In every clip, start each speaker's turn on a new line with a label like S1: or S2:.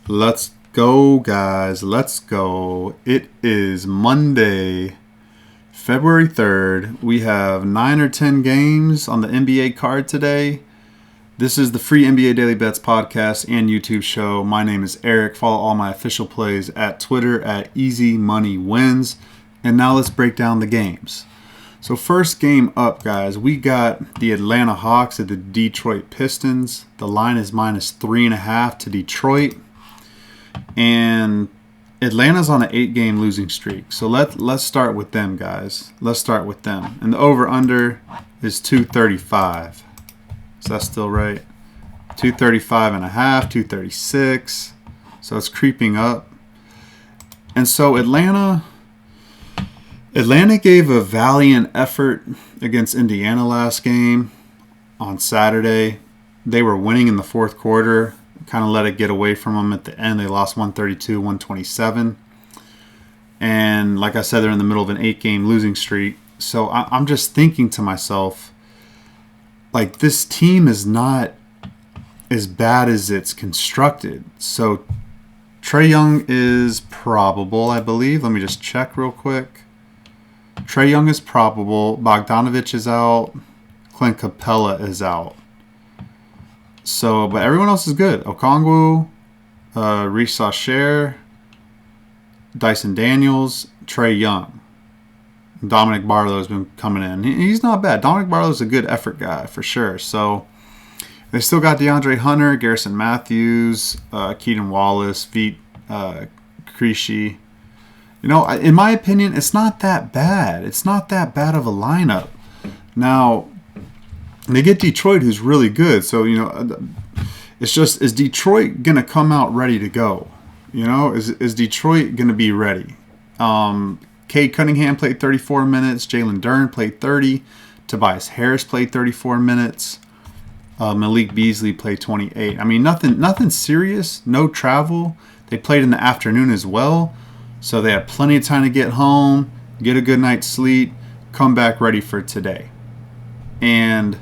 S1: Let's go, guys. Let's go. It is Monday, February 3rd. We have 9 or 10 games on the NBA card today. This is the free NBA Daily Bets podcast and YouTube show. My name is Eric. Follow all my official plays at Twitter at EasyMoneyWins. And now let's break down the games. So first game up, guys, we got the Atlanta Hawks at the Detroit Pistons. The line is minus 3.5 to Detroit. And Atlanta's on an 8-game losing streak. So let's start with them, guys. Let's start with them. And the over-under is 235. Is that still right? 235.5, 236. So it's creeping up. And so Atlanta gave a valiant effort against Indiana last game on Saturday. They were winning in the fourth quarter. Kind of let it get away from them at the end. They lost 132-127. And like I said, they're in the middle of an 8-game losing streak. So I'm just thinking to myself, like, this team is not as bad as it's constructed. So Trae Young is probable, I believe. Let me just check real quick. Trae Young is probable. Bogdanovich is out. Clint Capella is out. So, but everyone else is good. Okongwu, Reece Sachere, Dyson Daniels, Trae Young. Dominic Barlow has been coming in. He's not bad. Dominic Barlow's a good effort guy for sure. So they still got DeAndre Hunter, Garrison Matthews, Keaton Wallace, Vit Krejci. You know, in my opinion, it's not that bad. It's not that bad of a lineup. Now, they get Detroit, who's really good. So, you know, it's just, is Detroit going to come out ready to go? You know, is Detroit going to be ready? Cade Cunningham played 34 minutes. Jalen Duren played 30. Tobias Harris played 34 minutes. Malik Beasley played 28. I mean, nothing serious. No travel. They played in the afternoon as well. So they had plenty of time to get home, get a good night's sleep, come back ready for today. And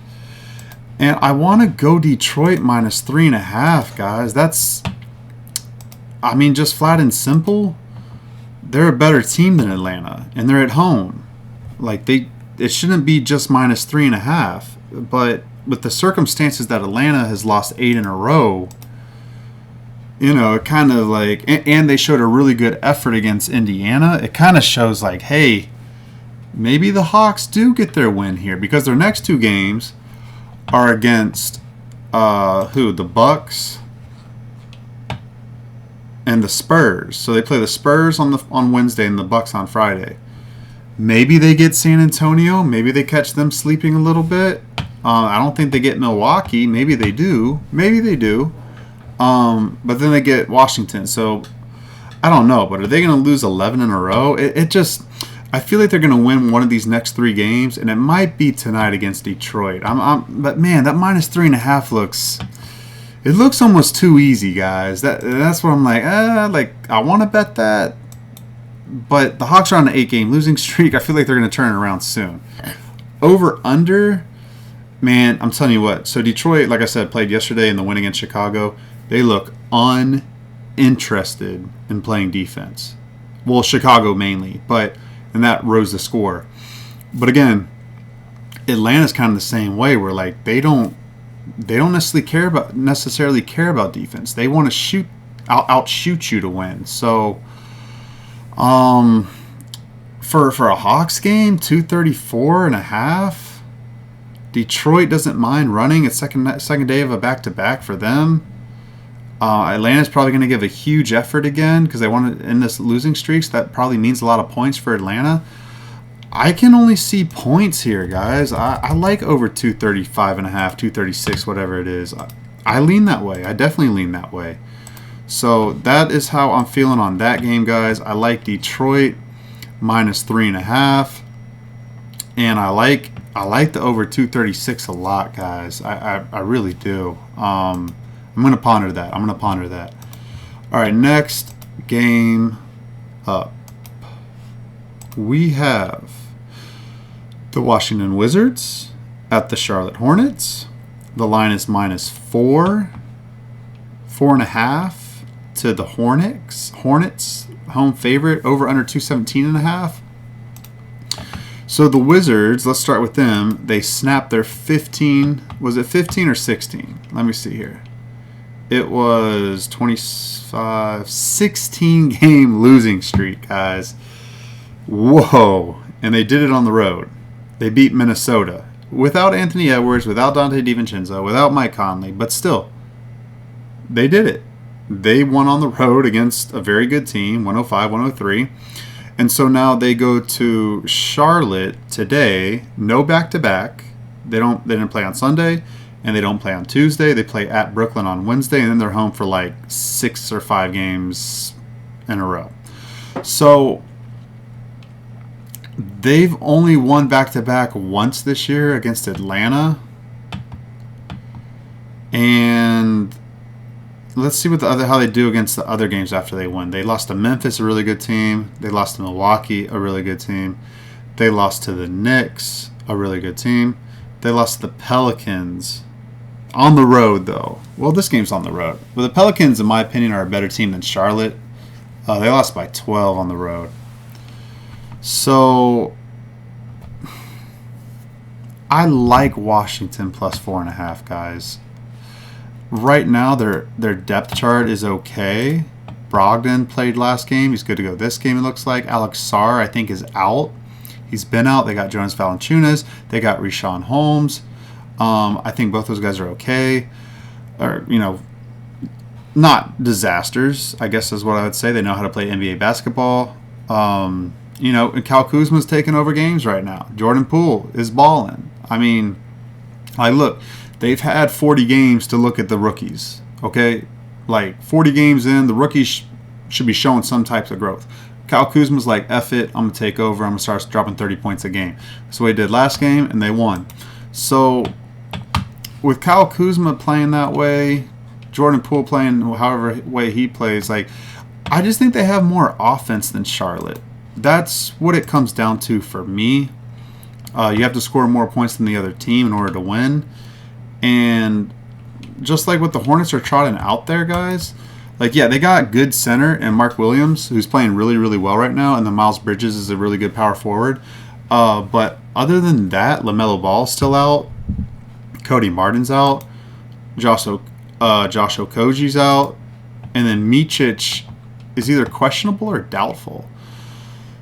S1: I want to go Detroit minus 3.5, guys. That's, I mean, just flat and simple. They're a better team than Atlanta, and they're at home. Like, it shouldn't be just minus 3.5. But with the circumstances that Atlanta has lost 8 in a row, you know, it kind of like, and they showed a really good effort against Indiana. It kind of shows like, hey, maybe the Hawks do get their win here, because their next 2 games are against the Bucks and the Spurs. So they play the Spurs on Wednesday and the Bucks on Friday. Maybe they get San Antonio. Maybe they catch them sleeping a little bit. I don't think they get Milwaukee. Maybe they do. Maybe they do. But then they get Washington. So I don't know. But are they going to lose 11 in a row? It just, I feel like they're going to win one of these next 3 games, and it might be tonight against Detroit. But man, that minus 3.5 looks almost too easy, guys. That's what I'm like. I want to bet that, but the Hawks are on an 8-game losing streak. I feel like they're going to turn it around soon. Over under, man, I'm telling you what. So Detroit, like I said, played yesterday in the win against Chicago. They look uninterested in playing defense. Well, Chicago mainly, and that rose the score. But again, Atlanta's kind of the same way, where like they don't necessarily care about defense. They want to outshoot you to win. So for a Hawks game, 234.5. Detroit doesn't mind running. It's second day of a back-to-back for them. Atlanta's probably going to give a huge effort again because they want to end this losing streak. So that probably means a lot of points for Atlanta. I can only see points here, guys. I like over 235.5, 236, whatever it is. I lean that way. I definitely lean that way. So that is how I'm feeling on that game, guys. I like Detroit minus 3.5, and I like the over 236 a lot, guys. I really do. I'm gonna ponder that. All right, next game up, we have the Washington Wizards at the Charlotte Hornets. The line is minus 4, 4.5. to the Hornets. Hornets, home favorite, over under 217.5. So the Wizards, let's start with them. They snapped their 15, was it 15 or 16? Let me see here. It was 25, 16 game losing streak, guys. Whoa. And they did it on the road. They beat Minnesota without Anthony Edwards, without Dante DiVincenzo, without Mike Conley, but still, they did it. They won on the road against a very good team, 105-103. And so now they go to Charlotte today, no back-to-back. They didn't play on Sunday, and they don't play on Tuesday. They play at Brooklyn on Wednesday, and then they're home for like 6 or 5 games in a row. So they've only won back-to-back once this year against Atlanta. And let's see how they do against the other games after they win. They lost to Memphis, a really good team. They lost to Milwaukee, a really good team. They lost to the Knicks, a really good team. They lost to the Pelicans on the road, though. Well, this game's on the road. But the Pelicans, in my opinion, are a better team than Charlotte. They lost by 12 on the road. So I like Washington plus 4.5, guys. Right now, their depth chart is okay. Brogdon played last game. He's good to go this game, it looks like. Alex Sarr, I think, is out. He's been out. They got Jonas Valanciunas. They got Richaun Holmes. I think both those guys are okay. Or, not disasters, I guess is what I would say. They know how to play NBA basketball. And Kyle Kuzma's taking over games right now. Jordan Poole is balling. I mean, look. They've had 40 games to look at the rookies, okay? Like, 40 games in, the rookies should be showing some types of growth. Kyle Kuzma's like, F it, I'm going to take over. I'm going to start dropping 30 points a game. That's what he did last game, and they won. So, with Kyle Kuzma playing that way, Jordan Poole playing however way he plays, like, I just think they have more offense than Charlotte. That's what it comes down to for me. You have to score more points than the other team in order to win. And just like what the Hornets are trotting out there, guys, like, yeah, they got good center and Mark Williams, who's playing really, really well right now, and then Miles Bridges is a really good power forward. But other than that, LaMelo Ball's still out, Cody Martin's out, Josh Okogie's out, and then Micic is either questionable or doubtful.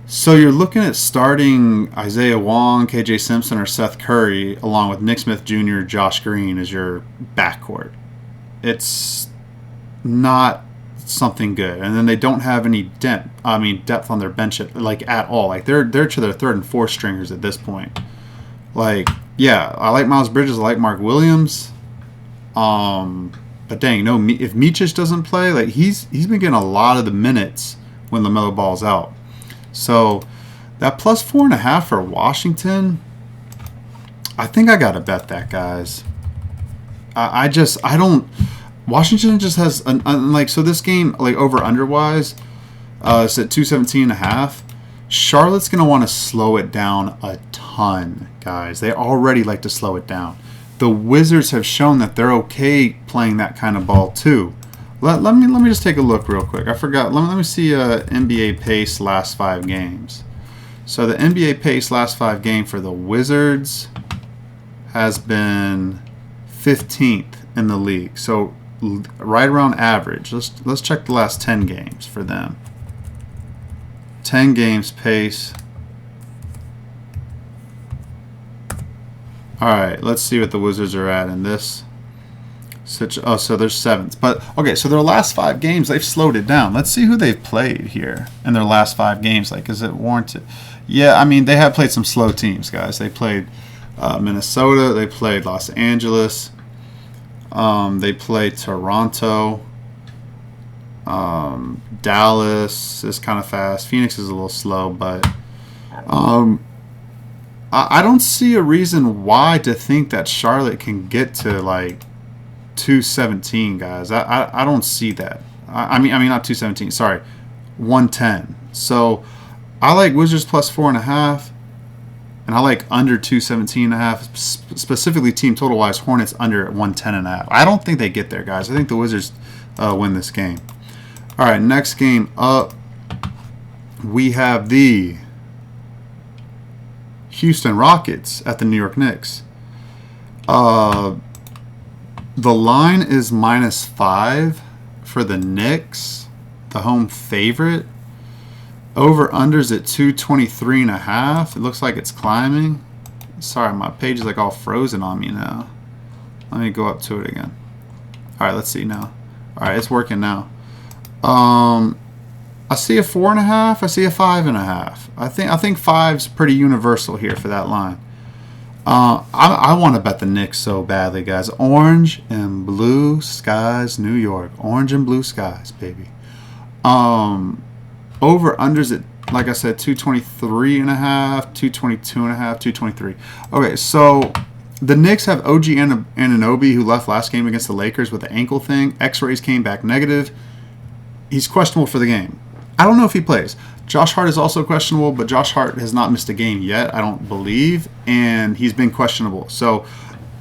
S1: So you're looking at starting Isaiah Wong, KJ Simpson, or Seth Curry, along with Nick Smith Jr., Josh Green as your backcourt. It's not something good. And then they don't have any depth on their bench at all. Like, they're to their third and fourth stringers at this point. Like, yeah, I like Miles Bridges, I like Mark Williams. But dang, if Micic doesn't play, like, he's been getting a lot of the minutes when LaMelo Ball's out. So that plus 4.5 for Washington, I think I gotta bet that, guys. Washington just has so this game, like, over under wise, it's at 217.5. Charlotte's gonna want to slow it down a ton, guys. They already like to slow it down. The Wizards have shown that they're okay playing that kind of ball too. Let me just take a look real quick. I forgot. Let me see NBA pace last 5 games. So the NBA pace last 5 games for the Wizards has been 15th in the league. So right around average. Let's check the last 10 games for them. 10 games pace. All right, let's see what the Wizards are at in this. So they're 7th. But, okay, so their last 5 games, they've slowed it down. Let's see who they've played here in their last 5 games. Like, is it warranted? Yeah, I mean, they have played some slow teams, guys. They played Minnesota. They played Los Angeles. They played Toronto. Dallas is kind of fast. Phoenix is a little slow, but I don't see a reason why to think that Charlotte can get to, like, 217, guys. I don't see that. I mean not 217. Sorry, 110. So I like Wizards plus 4.5, and I like under 217.5. Specifically, team total wise, Hornets under at 110.5. I don't think they get there, guys. I think the Wizards win this game. All right, next game up, we have the Houston Rockets at the New York Knicks. The line is -5 for the Knicks, the home favorite. Over-unders at 223.5. It looks like it's climbing. Sorry, my page is like all frozen on me now. Let me go up to it again. All right, let's see now. All right, it's working now. I see a 4.5. I see a 5.5. I think 5's pretty universal here for that line. I want to bet the Knicks so badly, guys. Orange and blue skies, New York. Orange and blue skies, baby. Over unders at, like I said, 223.5, 222.5, 223. Okay, so the Knicks have OG Anunoby, who left last game against the Lakers with the ankle thing. X-rays came back negative. He's questionable for the game. I don't know if he plays. Josh Hart is also questionable, but Josh Hart has not missed a game yet, I don't believe, and he's been questionable. So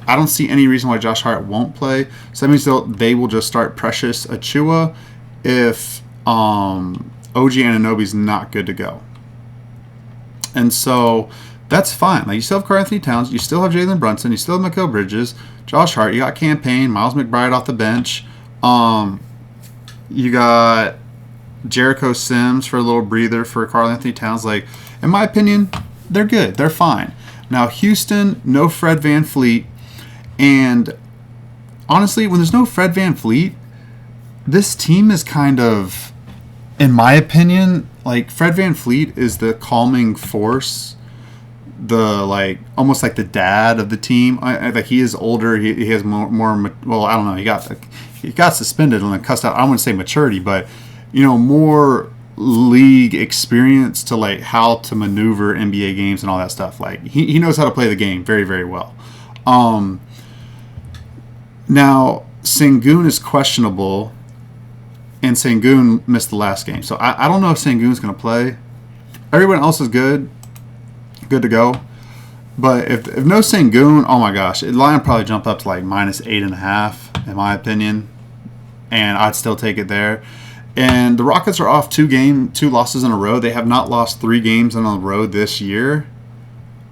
S1: I don't see any reason why Josh Hart won't play. So that means they will just start Precious Achiuwa if OG Anunoby's not good to go. And so that's fine. Like, you still have Karl Anthony Towns, you still have Jalen Brunson, you still have Mikal Bridges, Josh Hart, you got Campaign, Miles McBride off the bench. You got Jericho Sims for a little breather for Karl Anthony Towns. Like, in my opinion, they're good. They're fine. Now, Houston, no Fred VanVleet. And honestly, when there's no Fred VanVleet, this team is kind of, in my opinion, like, Fred VanVleet is the calming force, the, like, almost like the dad of the team. Like, he is older. He has more, well, I don't know. He got suspended and then cussed out. I wouldn't say maturity, but, you know, more league experience to, like, how to maneuver NBA games and all that stuff. Like, he knows how to play the game very, very well. Now, Sengun is questionable, and Sengun missed the last game. So I don't know if Sengun's going to play. Everyone else is good to go. But if no Sengun, oh my gosh, the line would probably jump up to like -8.5, in my opinion. And I'd still take it there. And the Rockets are off 2 losses in a row. They have not lost 3 games on the road this year.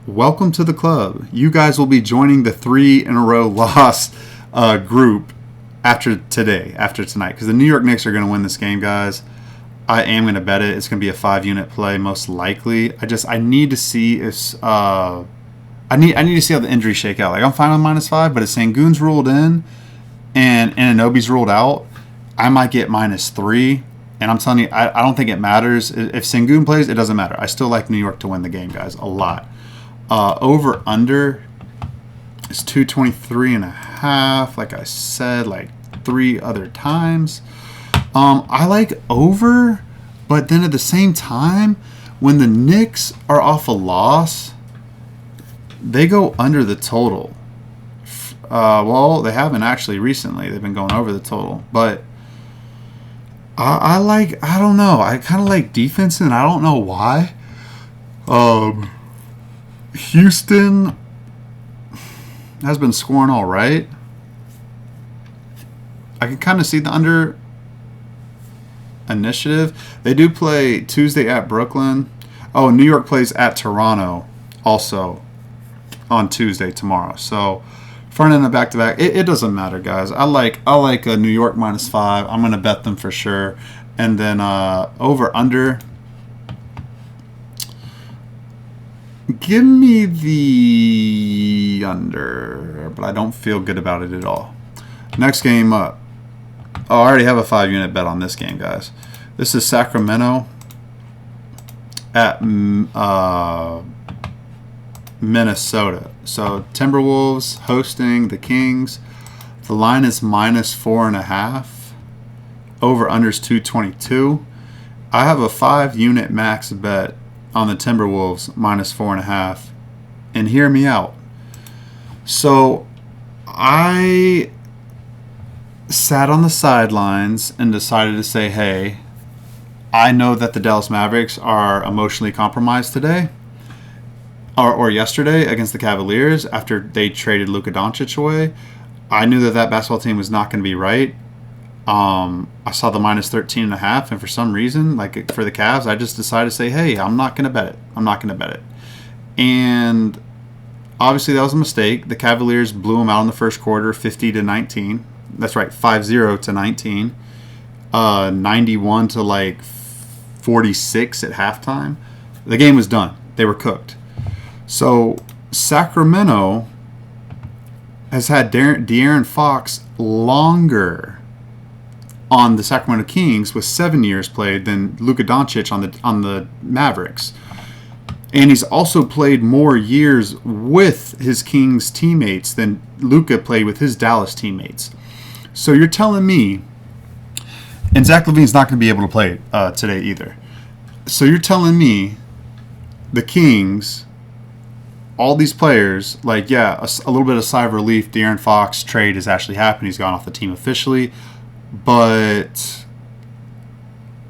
S1: Welcome to the club. You guys will be joining the 3 in a row loss group after tonight. Because the New York Knicks are going to win this game, guys. I am going to bet it. It's going to be a 5-unit play, most likely. I need to see if I need to see how the injuries shake out. Like, I'm fine with -5, but if Sengun's ruled in and Anunoby's ruled out, I might get -3. And I'm telling you, I don't think it matters. If Sengun plays, it doesn't matter. I still like New York to win the game, guys, a lot. Over under is 223.5. Like I said, like 3 other times. I like over, but then at the same time, when the Knicks are off a loss, they go under the total. Well, they haven't actually recently. They've been going over the total. But I don't know. I kind of like defense, and I don't know why. Houston has been scoring all right. I can kind of see the under initiative. They do play Tuesday at Brooklyn. Oh, New York plays at Toronto also on Tuesday tomorrow. So front end and back to back. It doesn't matter, guys. I like a New York -5. I'm gonna bet them for sure. And then over under. Give me the under, but I don't feel good about it at all. Next game up. Oh, I already have a 5-unit bet on this game, guys. This is Sacramento at Minnesota. So Timberwolves hosting the Kings. The line is -4.5. Over unders 222. I have a 5-unit max bet on the Timberwolves -4.5. And hear me out. So I sat on the sidelines and decided to say, hey, I know that the Dallas Mavericks are emotionally compromised today or yesterday against the Cavaliers after they traded Luka Doncic away. I knew that basketball team was not going to be right. I saw the minus 13.5, and for some reason, like for the Cavs, I just decided to say, hey, I'm not going to bet it. I'm not going to bet it. And obviously that was a mistake. The Cavaliers blew them out in the first quarter, 50-19. That's right, 5-0-19. 91 to like 46 at halftime. The game was done. They were cooked. So Sacramento has had De'Aaron Fox longer on the Sacramento Kings with 7 years played than Luka Doncic on the Mavericks. And he's also played more years with his Kings teammates than Luka played with his Dallas teammates. So you're telling me, and Zach LaVine's not going to be able to play today either. So you're telling me the Kings, all these players, like, yeah, a little bit of sigh of relief. De'Aaron Fox trade has actually happened. He's gone off the team officially. But,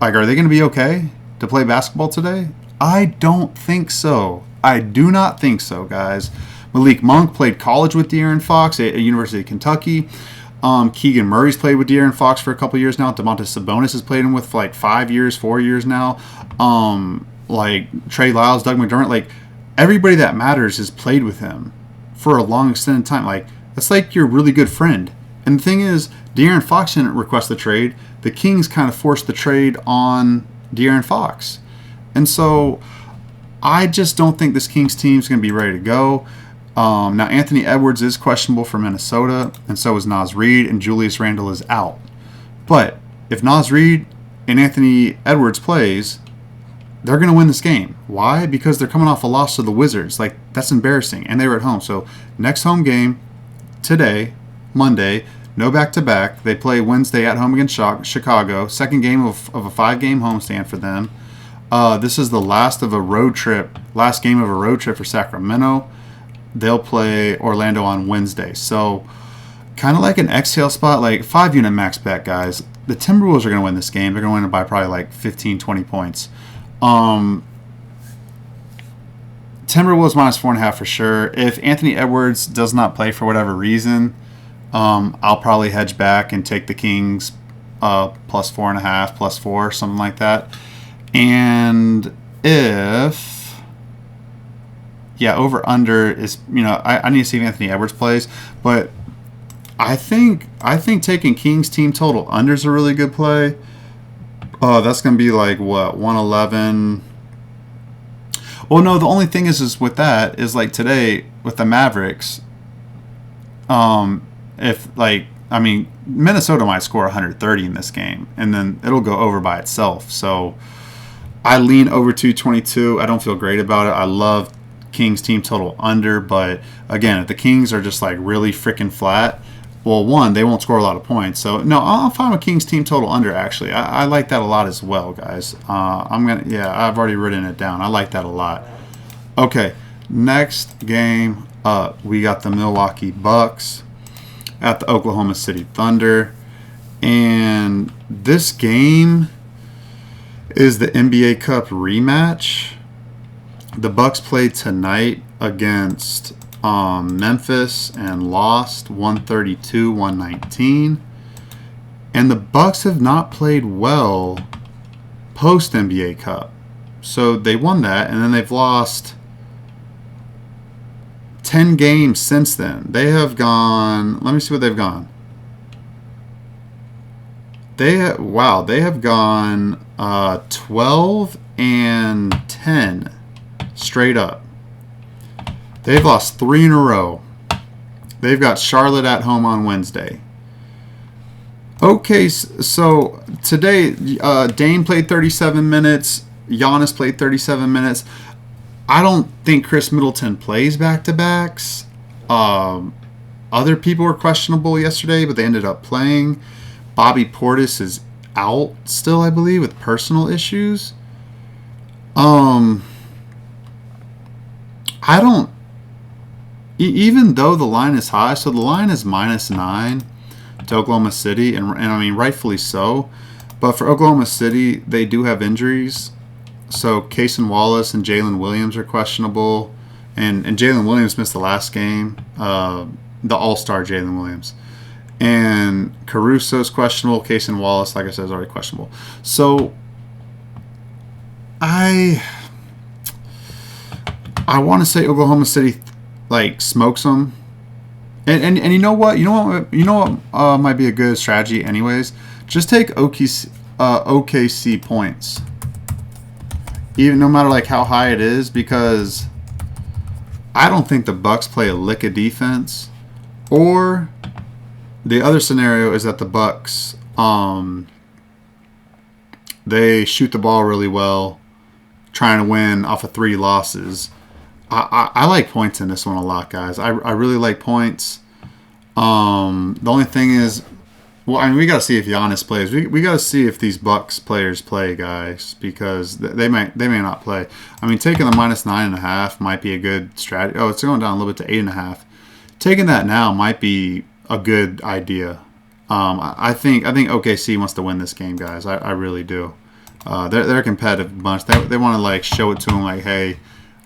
S1: like, are they going to be okay to play basketball today? I don't think so. I do not think so, guys. Malik Monk played college with De'Aaron Fox at University of Kentucky. Keegan Murray's played with De'Aaron Fox for a couple years now. Domantas Sabonis has played him with for like 5 years, 4 years now. Like Trey Lyles, Doug McDermott, like everybody that matters has played with him for a long extended time. Like that's like your really good friend. And the thing is, De'Aaron Fox didn't request the trade. The Kings kind of forced the trade on De'Aaron Fox. And so I just don't think this Kings team is going to be ready to go. Now, Anthony Edwards is questionable for Minnesota, and so is Naz Reid, and Julius Randle is out. But if Naz Reid and Anthony Edwards plays, they're going to win this game. Why? Because they're coming off a loss to the Wizards. Like, that's embarrassing, and they were at home. So next home game, today, Monday, no back-to-back. They play Wednesday at home against Chicago. Second game of a 5-game homestand for them. This is the last game of a road trip for Sacramento. They'll play Orlando on Wednesday. So kind of like an exhale spot, like 5-unit max bet, guys. The Timberwolves are going to win this game. They're going to win it by probably like 15, 20 points. Timberwolves minus 4.5 for sure. If Anthony Edwards does not play for whatever reason, I'll probably hedge back and take the Kings plus 4.5, plus 4, something like that. And if... yeah, over under is, I need to see if Anthony Edwards plays, but I think taking Kings team total under is a really good play. That's going to be like what, 111. Well, no, the only thing is with that is like today with the Mavericks. Minnesota might score 130 in this game, and then it'll go over by itself. So I lean over 222. I don't feel great about it. I love Kings team total under, but again, if the Kings are just like really freaking flat, well, one, they won't score a lot of points. So no, I'm fine with Kings team total under. Actually, I like that a lot as well, guys. I've already written it down. I like that a lot. Okay, next game up, we got the Milwaukee Bucks at the Oklahoma City Thunder, and this game is the NBA Cup rematch. The Bucks played tonight against Memphis and lost 132-119. And the Bucks have not played well post NBA Cup. So they won that, and then they've lost 10 games since then. They have gone, let me see what they've gone. They have gone 12-10 straight up. They've lost 3 in a row. They've got Charlotte at home on Wednesday. Okay, so today Dame played 37 minutes. Giannis played 37 minutes. I don't think Chris Middleton plays back-to-backs. Other people were questionable yesterday, but they ended up playing. Bobby Portis is out still, I believe, with personal issues. Even though the line is high, so the line is -9 to Oklahoma City, and I mean, rightfully so. But for Oklahoma City, they do have injuries. So Cason Wallace and Jalen Williams are questionable. And Jalen Williams missed the last game, the all-star Jalen Williams. And Caruso's questionable. Case and Wallace, like I said, is already questionable. So I want to say Oklahoma City like smokes them. And you know what? Might be a good strategy anyways. Just take OKC points. Even no matter like how high it is, because I don't think the Bucks play a lick of defense. Or the other scenario is that the Bucks they shoot the ball really well, trying to win off of 3 losses. I like points in this one a lot, guys. I really like points. The only thing is, well, I mean, we got to see if Giannis plays. We got to see if these Bucks players play, guys, because they may not play. I mean, taking the -9.5 might be a good strategy. Oh, it's going down a little bit to 8.5. Taking that now might be a good idea. I think OKC wants to win this game, guys. I really do. They're a competitive bunch. They want to like show it to them, like, hey.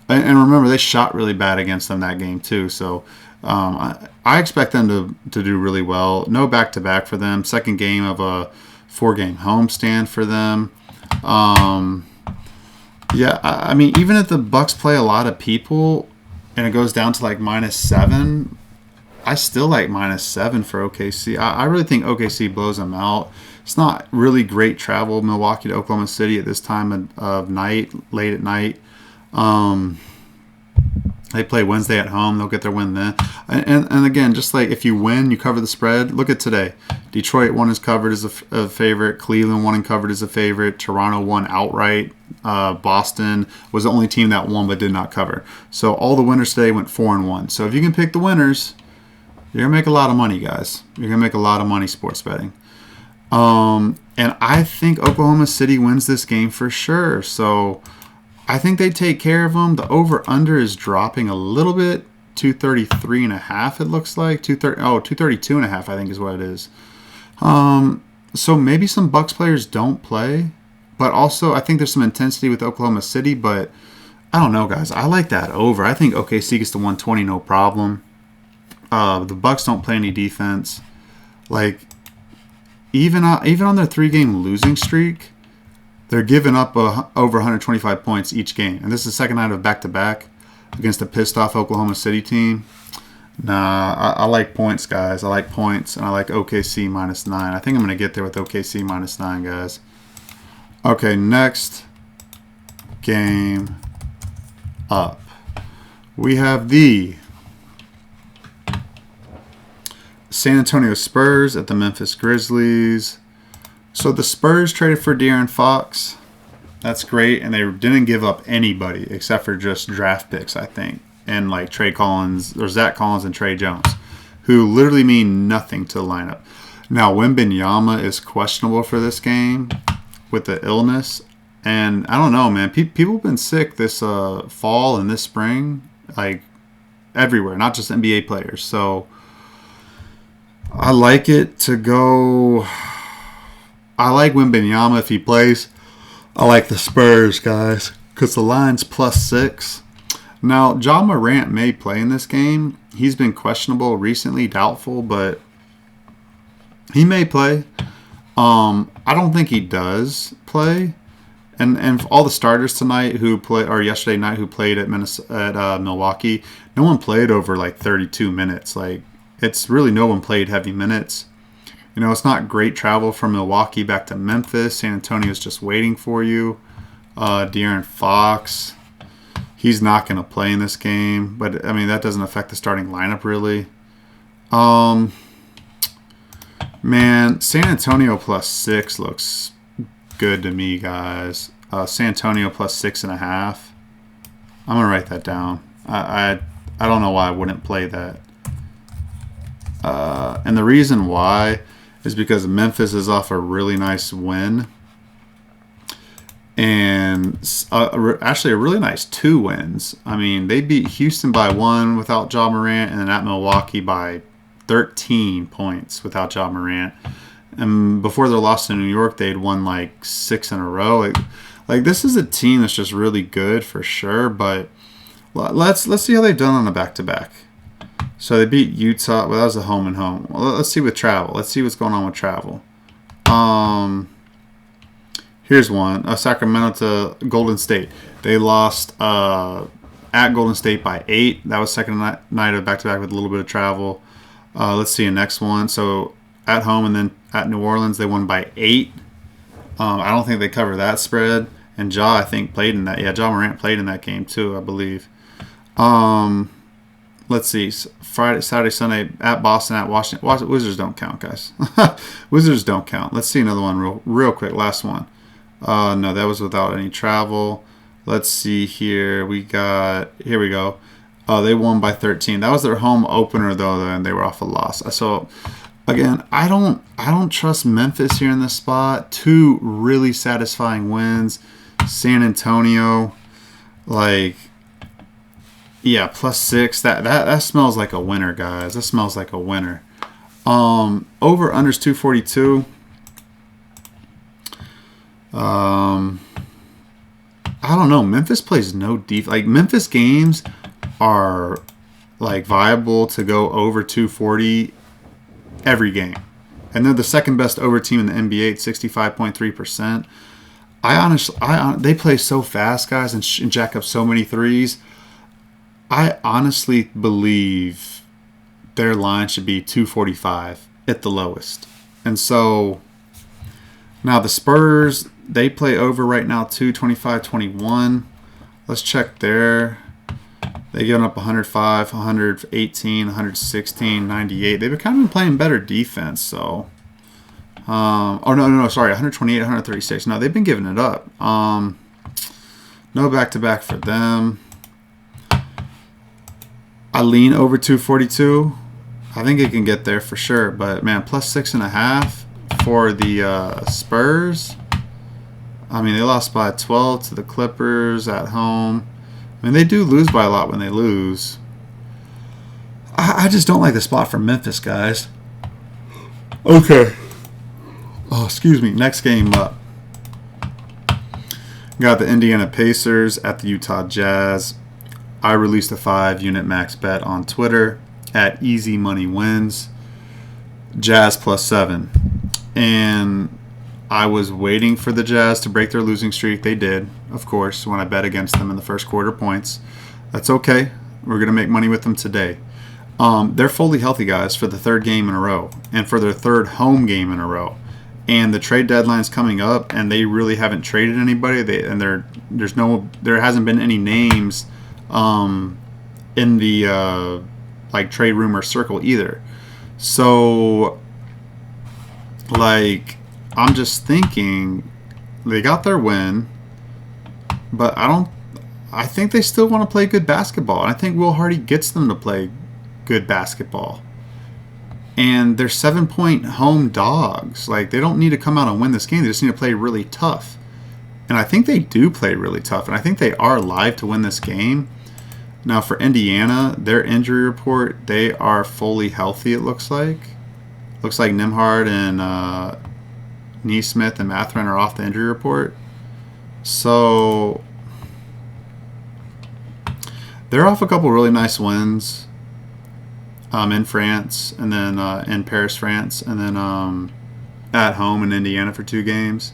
S1: And remember, they shot really bad against them that game too. So I expect them to do really well. No back-to-back for them. Second game of a 4-game homestand for them. Yeah, I mean, even if the Bucks play a lot of people and it goes down to like -7, I still like -7 for OKC. I really think OKC blows them out. It's not really great travel, Milwaukee to Oklahoma City at this time of night, late at night. They play Wednesday at home. They'll get their win then. And again, just like if you win, you cover the spread. Look at today. Detroit won as covered as a favorite. Cleveland won and covered as a favorite. Toronto won outright. Boston was the only team that won but did not cover. So all the winners today went 4-1. So if you can pick the winners, you're going to make a lot of money, guys. You're going to make a lot of money sports betting. And I think Oklahoma City wins this game for sure. So I think they take care of them. The over-under is dropping a little bit. 233.5 it looks like. 232.5 I think is what it is. So maybe some Bucks players don't play. But also I think there's some intensity with Oklahoma City. But I don't know, guys. I like that over. I think OKC gets to 120 no problem. The Bucks don't play any defense. Like, even on their 3-game losing streak, they're giving up over 125 points each game. And this is the second night of back-to-back against a pissed-off Oklahoma City team. Nah, I like points, guys. I like points, and I like OKC -9. I think I'm going to get there with OKC -9, guys. Okay, next game up. We have the San Antonio Spurs at the Memphis Grizzlies. So the Spurs traded for De'Aaron Fox. That's great, and they didn't give up anybody except for just draft picks, I think, and like Zach Collins and Trey Jones, who literally mean nothing to the lineup. Now, Wembanyama is questionable for this game with the illness, and I don't know, man. People have been sick this fall and this spring, like everywhere, not just NBA players. So I like it to go. I like Wembanyama if he plays. I like the Spurs, guys, because the line's +6. Now, Ja Morant may play in this game. He's been questionable recently, doubtful, but he may play. I don't think he does play. And all the starters tonight or yesterday night who played at Milwaukee, no one played over like 32 minutes. Like, it's really no one played heavy minutes. You know, it's not great travel from Milwaukee back to Memphis. San Antonio's just waiting for you. De'Aaron Fox, he's not going to play in this game. But, I mean, that doesn't affect the starting lineup, really. Man, San Antonio +6 looks good to me, guys. San Antonio +6.5. I'm going to write that down. I don't know why I wouldn't play that. And the reason why is because Memphis is off a really nice win. And actually a really nice 2 wins. I mean, they beat Houston by 1 without Ja Morant, and then at Milwaukee by 13 points without Ja Morant. And before their loss to New York, they'd won like 6 in a row. Like this is a team that's just really good for sure. But let's see how they've done on a back-to-back. So they beat Utah. Well, that was a home and home. Well, let's see with travel. Let's see what's going on with travel. Here's one. Sacramento to Golden State. They lost at Golden State by 8. That was second night of back-to-back with a little bit of travel. Let's see the next one. So at home and then at New Orleans, they won by 8. I don't think they cover that spread. And Ja, I think, played in that. Yeah, Ja Morant played in that game too, I believe. Let's see. Friday, Saturday, Sunday at Boston, at Washington. Wizards don't count, guys. Wizards don't count. Let's see another one real quick. Last one. No, that was without any travel. Let's see here. Here we go. Oh, they won by 13. That was their home opener, though, and they were off a loss. So, again, I don't trust Memphis here in this spot. 2 really satisfying wins. San Antonio, yeah, +6. That smells like a winner, guys. That smells like a winner. Over unders 242. I don't know. Memphis plays no defense. Memphis games are viable to go over 240 every game, and they're the second best over team in the NBA at 65.3%. They play so fast, guys, and jack up so many threes. I honestly believe their line should be 245 at the lowest. And so now the Spurs, they play over right now, 225-21. Let's check there. They given up 105, 118, 116, 98. They've kind of been playing better defense, so. Sorry, 128, 136. No, they've been giving it up. No back-to-back for them. I lean over 242. I think it can get there for sure. But, man, +6.5 for the Spurs. I mean, they lost by 12 to the Clippers at home. I mean, they do lose by a lot when they lose. I just don't like the spot for Memphis, guys. Okay. Oh, excuse me. Next game up. Got the Indiana Pacers at the Utah Jazz. I released a 5-unit max bet on Twitter at Easy Money Wins. Jazz +7. And I was waiting for the Jazz to break their losing streak. They did, of course, when I bet against them in the first quarter points. That's okay. We're going to make money with them today. They're fully healthy, guys, for the 3rd game in a row and for their 3rd home game in a row. And the trade deadline's coming up, and they really haven't traded anybody. There hasn't been any names in the trade rumor circle either. So I'm just thinking they got their win, but I think they still want to play good basketball. And I think Will Hardy gets them to play good basketball. And they're 7-point home dogs. They don't need to come out and win this game. They just need to play really tough. And I think they do play really tough. And I think they are live to win this game. Now for Indiana, their injury report, they are fully healthy, it looks like. Looks like Nembhard and Nesmith and Mathurin are off the injury report. So they're off a couple really nice wins in France, and then in Paris, France, and then at home in Indiana for 2 games.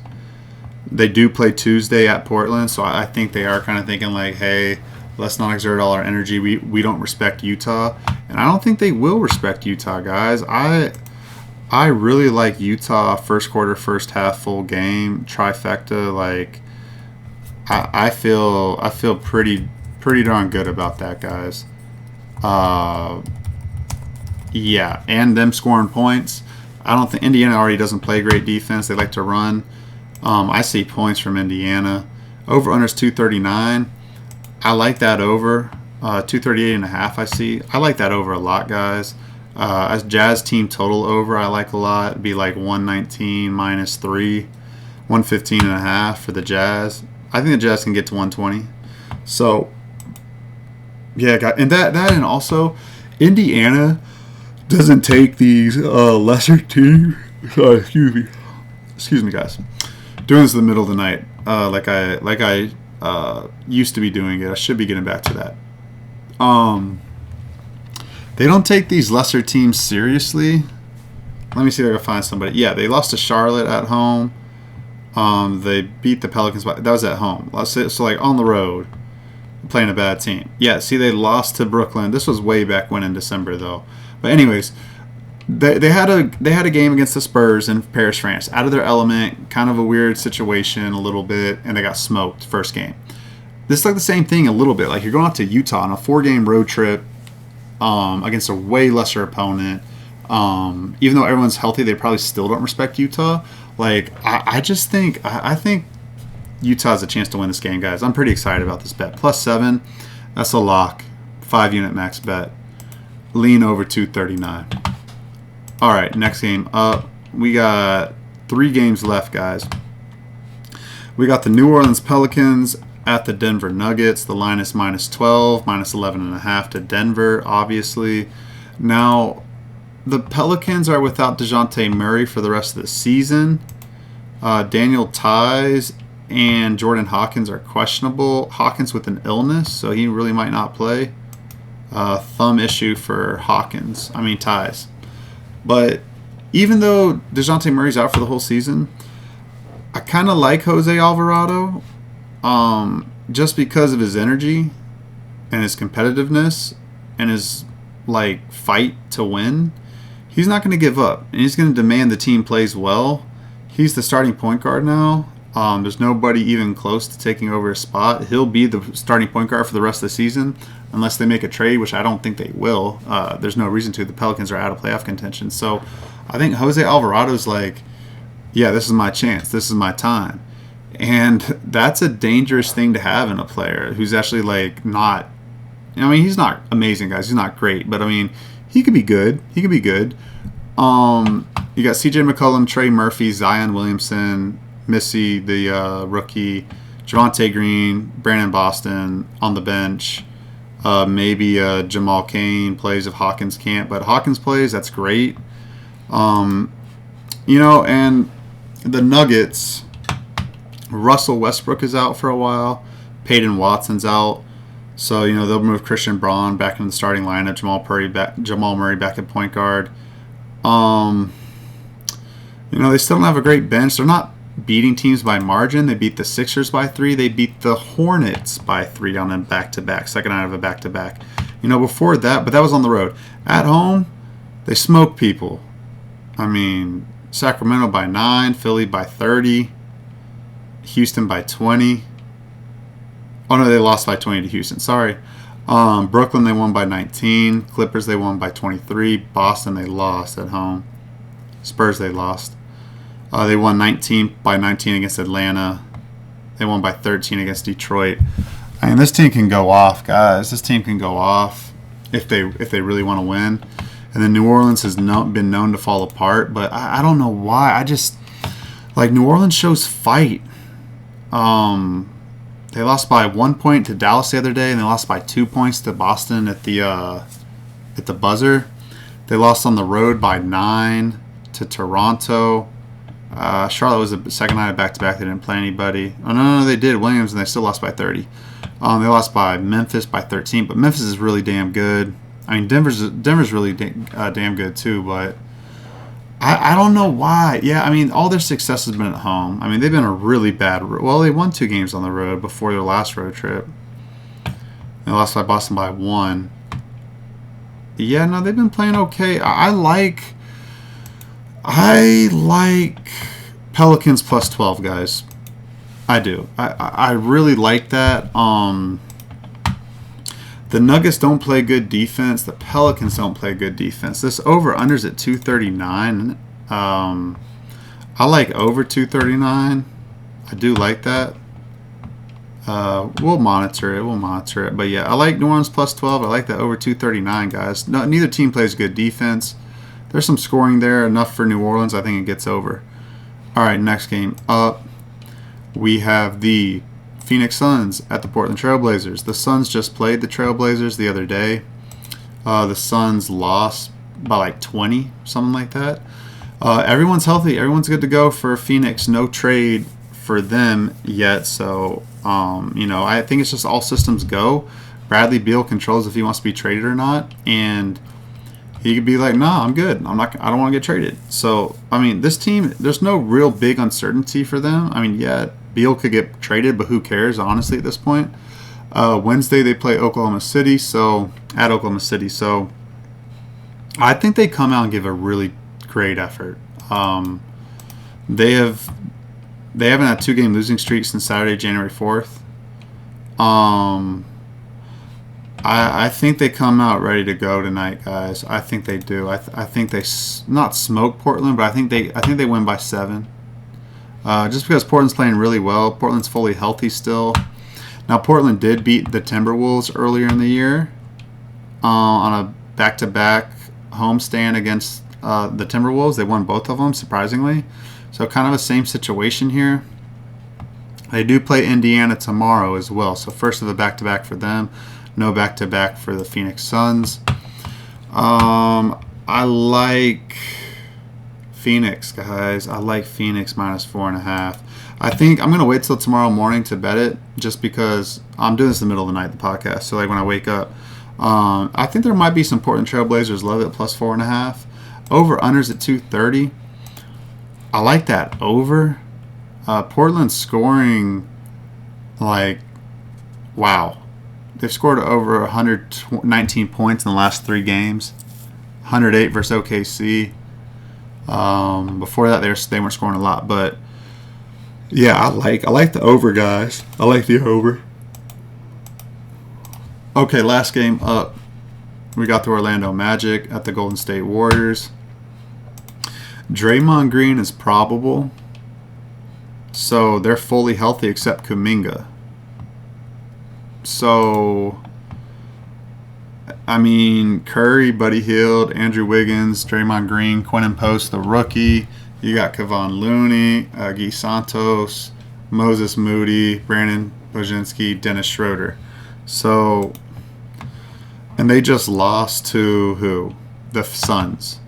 S1: They do play Tuesday at Portland, so I think they are kind of thinking hey, let's not exert all our energy. We don't respect Utah, and I don't think they will respect Utah, guys. I really like Utah first quarter, first half, full game trifecta. I feel pretty darn good about that, guys. Yeah, and them scoring points. I don't think Indiana already doesn't play great defense. They like to run. I see points from Indiana. Over under is 239. I like that over. 238.5. I like that over a lot, guys. As Jazz team total over, I like a lot. It'd be 119 -3, 115.5 for the Jazz. I think the Jazz can get to 120. So yeah, and that and also Indiana doesn't take these lesser teams. Excuse me, guys. Doing this in the middle of the night, like I used to be doing it. I should be getting back to that. They don't take these lesser teams seriously. Let me see if I can find somebody. Yeah, they lost to Charlotte at home. They beat the Pelicans. That was at home. So like on the road, playing a bad team. Yeah, see, they lost to Brooklyn. This was way back when in December, though. But anyways, they had a game against the Spurs in Paris, France. Out of their element, kind of a weird situation a little bit, and they got smoked first game. This is like the same thing a little bit. Like you're going out to Utah on a 4-game road trip against a way lesser opponent. Even though everyone's healthy, they probably still don't respect Utah. Like I think Utah has a chance to win this game, guys. I'm pretty excited about this bet. +7, that's a lock. 5-unit max bet. Lean over 239. All right, next game up. We got 3 games left, guys. We got the New Orleans Pelicans at the Denver Nuggets. The line is -12, -11.5 to Denver, obviously. Now, the Pelicans are without DeJounte Murray for the rest of the season. Daniel Tice and Jordan Hawkins are questionable. Hawkins with an illness, so he really might not play. Thumb issue for Tice. But even though DeJounte Murray's out for the whole season, I kind of like Jose Alvarado just because of his energy and his competitiveness and his fight to win. He's not going to give up, and he's going to demand the team plays well. He's the starting point guard now. There's nobody even close to taking over his spot. He'll be the starting point guard for the rest of the season unless they make a trade, which I don't think they will. There's no reason to. The Pelicans are out of playoff contention. So I think Jose Alvarado's yeah, this is my chance. This is my time. And that's a dangerous thing to have in a player who's actually not – he's not amazing, guys. He's not great. But, he could be good. You got C.J. McCollum, Trey Murphy, Zion Williamson, Missy, the rookie, Javonte Green, Brandon Boston on the bench. Maybe Jamal Cain plays if Hawkins can't. But Hawkins plays, that's great. And the Nuggets, Russell Westbrook is out for a while. Peyton Watson's out. So, they'll move Christian Braun back into the starting lineup. Jamal Murray back at point guard. They still don't have a great bench. They're not beating teams by margin. They beat the Sixers by 3. They beat the Hornets by 3 on a back-to-back. Second night of a back-to-back. Before that, but that was on the road. At home, they smoked people. Sacramento by 9. Philly by 30. Houston by 20. Oh, no, they lost by 20 to Houston. Sorry. Brooklyn, they won by 19. Clippers, they won by 23. Boston, they lost at home. Spurs, they lost. They won 19 against Atlanta. They won by 13 against Detroit. This team can go off, guys. This team can go off if they really want to win. And then New Orleans has been known to fall apart, but I don't know why. I just New Orleans shows fight. They lost by 1 point to Dallas the other day, and they lost by 2 points to Boston at the buzzer. They lost on the road by 9 to Toronto. Charlotte was the second night of back-to-back. They didn't play anybody. Oh, no, they did. Williams, and they still lost by 30. They lost by Memphis by 13, but Memphis is really damn good. Denver's really damn good too, but I don't know why. Yeah, all their success has been at home. They've been a really bad – well, they won 2 games on the road before their last road trip. They lost by Boston by 1. Yeah, no, they've been playing okay. I like Pelicans +12, guys. I do. I really like that. The Nuggets don't play good defense. The Pelicans don't play good defense. This over-under's at 239. I like over 239. I do like that. We'll monitor it. But yeah, I like New Orleans +12. I like that over 239, guys. No, neither team plays good defense. There's some scoring there, enough for New Orleans. I think it gets over. All right, next game up. We have the Phoenix Suns at the Portland Trailblazers. The Suns just played the Trailblazers the other day. The Suns lost by 20, something like that. Everyone's healthy. Everyone's good to go for Phoenix. No trade for them yet. So, I think it's just all systems go. Bradley Beal controls if he wants to be traded or not. And he could be like, "Nah, I'm good. I don't want to get traded." So, I mean, this team, there's no real big uncertainty for them. I mean, yeah, Beal could get traded, but who cares, honestly, at this point? Wednesday they play Oklahoma City, so at Oklahoma City. So, I think they come out and give a really great effort. They haven't had 2-game losing streak since Saturday, January 4th. I think they come out ready to go tonight, guys. I think they do. I think they not smoke Portland, but I think they win by 7. Just because Portland's playing really well. Portland's fully healthy still. Now, Portland did beat the Timberwolves earlier in the year on a back-to-back homestand against the Timberwolves. They won both of them, surprisingly. So kind of a same situation here. They do play Indiana tomorrow as well. So first of a back-to-back for them. No back-to-back for the Phoenix Suns. I like Phoenix, guys. I like Phoenix minus 4.5. I think I'm going to wait till tomorrow morning to bet it just because I'm doing this in the middle of the night, the podcast. So like when I wake up, I think there might be some Portland Trailblazers love it plus 4.5. Over-unders at 230. I like that over. Portland scoring like, wow. They've scored over 119 points in the last 3 games. 108 versus OKC. Before that, they weren't scoring a lot, but yeah, I like the over, guys. I like the over. Okay, last game up. We got the Orlando Magic at the Golden State Warriors. Draymond Green is probable, so they're fully healthy except Kuminga. So, I mean, Curry, Buddy Hield, Andrew Wiggins, Draymond Green, Quentin Post, the rookie. You got Kevon Looney, Guy Santos, Moses Moody, Brandon Bojanski, Dennis Schroeder. So, and they just lost to who? The Suns.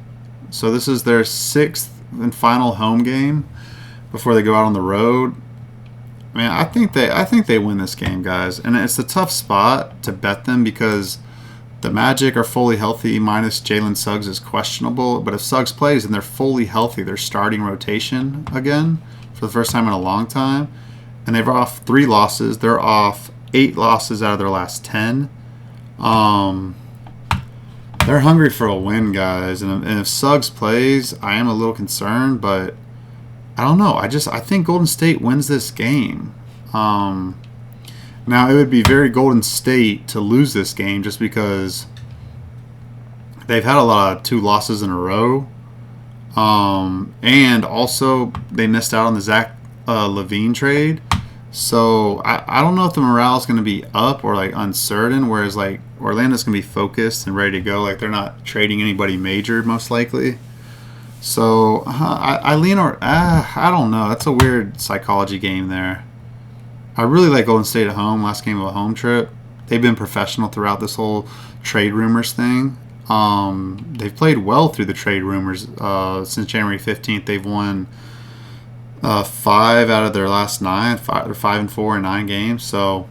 S1: So this is their 6th and final home game before they go out on the road. Man, I think they win this game, guys. And it's a tough spot to bet them because the Magic are fully healthy, minus Jalen Suggs is questionable. But if Suggs plays and they're fully healthy, they're starting rotation again for the first time in a long time. And they're off 3 losses. They're off 8 losses out of their last 10. They're hungry for a win, guys. And if Suggs plays, I am a little concerned, but I don't know. I think Golden State wins this game. Now, it would be very Golden State to lose this game just because they've had a lot of 2 losses in a row. And also, they missed out on the Zach LaVine trade. So, I don't know if the morale is going to be up or, like, uncertain, whereas, like, Orlando's going to be focused and ready to go. Like, they're not trading anybody major, most likely. So, I lean or I don't know. That's a weird psychology game there. I really like Golden State at home, last game of a home trip. They've been professional throughout this whole trade rumors thing. They've played well through the trade rumors. Since January 15th, they've won 5 out of their last 9. 5-4 in 9 games. So,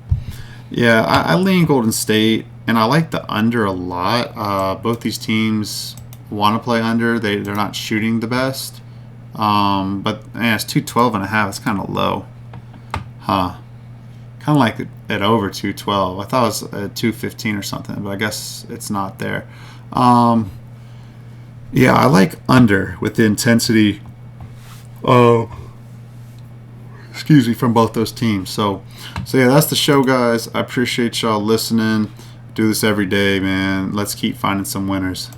S1: yeah, I lean Golden State, and I like the under a lot. Both these teams want to play under. They're not shooting the best. But man, it's 212.5. It's kind of low. Huh. Kind of like it over 212. I thought it was 215 or something, but I guess it's not there. Yeah, I like under with the intensity from both those teams. So yeah, that's the show, guys. I appreciate y'all listening. Do this every day, man. Let's keep finding some winners.